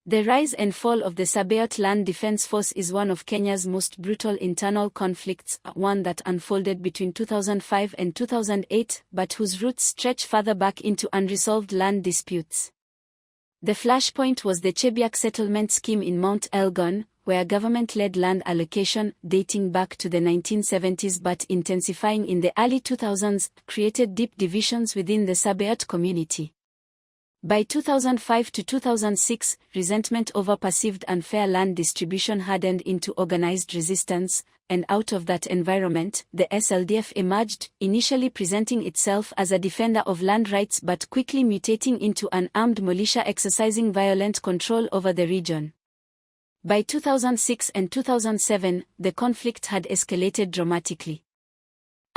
The rise and fall of the Sabaot Land Defence Force is one of Kenya's most brutal internal conflicts, one that unfolded between 2005 and 2008 but whose roots stretch further back into unresolved land disputes. The flashpoint was the Chebyuk settlement scheme in Mount Elgon, where government-led land allocation, dating back to the 1970s but intensifying in the early 2000s, created deep divisions within the Sabaot community. By 2005 to 2006, resentment over perceived unfair land distribution hardened into organized resistance, and out of that environment, the SLDF emerged, initially presenting itself as a defender of land rights but quickly mutating into an armed militia exercising violent control over the region. By 2006 and 2007, the conflict had escalated dramatically.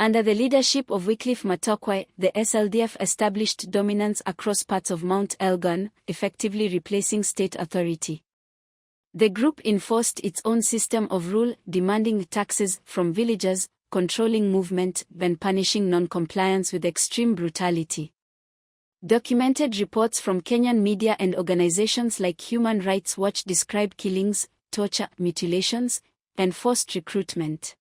Under the leadership of Wycliffe Matokwe, the SLDF established dominance across parts of Mount Elgon, effectively replacing state authority. The group enforced its own system of rule, demanding taxes from villagers, controlling movement, and punishing non-compliance with extreme brutality. Documented reports from Kenyan media and organizations like Human Rights Watch describe killings, torture, mutilations, and forced recruitment.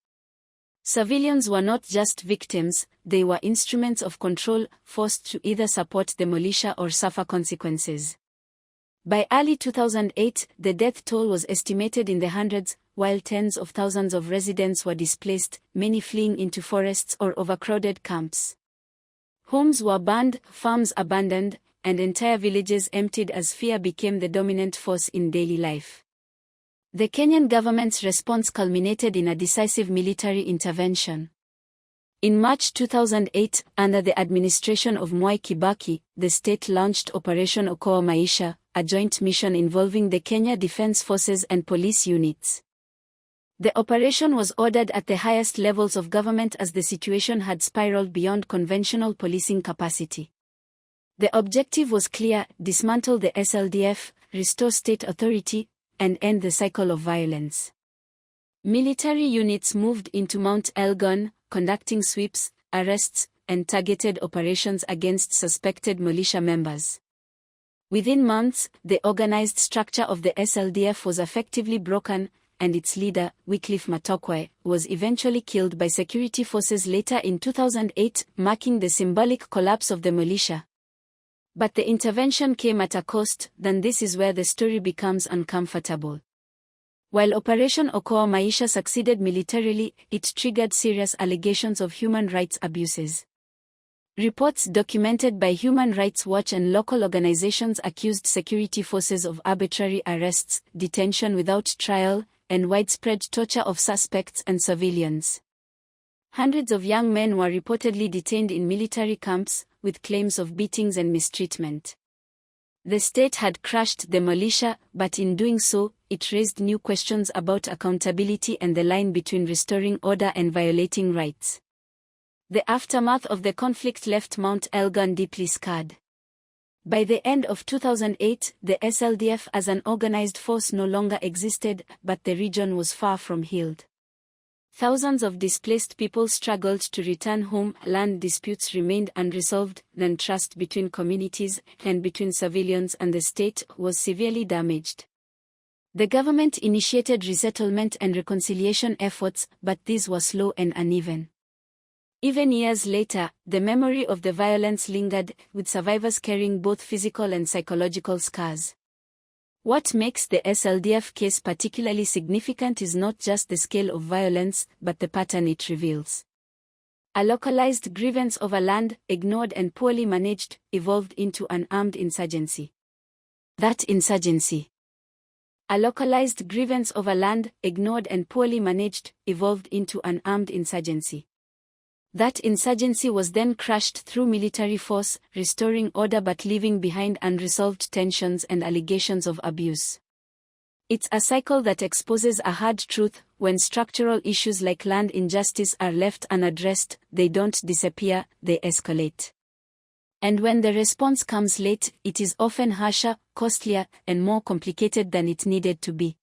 Civilians were not just victims, they were instruments of control, forced to either support the militia or suffer consequences. By early 2008, the death toll was estimated in the hundreds, while tens of thousands of residents were displaced, many fleeing into forests or overcrowded camps. Homes were burned, farms abandoned, and entire villages emptied as fear became the dominant force in daily life. The Kenyan government's response culminated in a decisive military intervention. In March 2008, under the administration of Mwai Kibaki, the state launched Operation Okoa Maisha, a joint mission involving the Kenya Defence Forces and police units. The operation was ordered at the highest levels of government as the situation had spiraled beyond conventional policing capacity. The objective was clear: dismantle the SLDF, restore state authority, and end the cycle of violence. Military units moved into Mount Elgon, conducting sweeps, arrests, and targeted operations against suspected militia members. Within months, the organized structure of the SLDF was effectively broken, and its leader, Wycliffe Matokwe, was eventually killed by security forces later in 2008, marking the symbolic collapse of the militia. But the intervention came at a cost. Then this is where the story becomes uncomfortable. While Operation Okoa Maisha succeeded militarily, it triggered serious allegations of human rights abuses. Reports documented by Human Rights Watch and local organizations accused security forces of arbitrary arrests, detention without trial, and widespread torture of suspects and civilians. Hundreds of young men were reportedly detained in military camps, with claims of beatings and mistreatment. The state had crushed the militia, but in doing so, it raised new questions about accountability and the line between restoring order and violating rights. The aftermath of the conflict left Mount Elgon deeply scarred. By the end of 2008, the SLDF as an organized force no longer existed, but the region was far from healed. Thousands of displaced people struggled to return home, land disputes remained unresolved, and trust between communities and between civilians and the state was severely damaged. The government initiated resettlement and reconciliation efforts, but these were slow and uneven. Even years later, the memory of the violence lingered, with survivors carrying both physical and psychological scars. What makes the SLDF case particularly significant is not just the scale of violence, but the pattern it reveals. A localized grievance over land, ignored and poorly managed, evolved into an armed insurgency. A localized grievance over land, ignored and poorly managed, evolved into an armed insurgency. That insurgency was then crushed through military force, restoring order but leaving behind unresolved tensions and allegations of abuse. It's a cycle that exposes a hard truth: when structural issues like land injustice are left unaddressed, they don't disappear, they escalate. And when the response comes late, it is often harsher, costlier, and more complicated than it needed to be.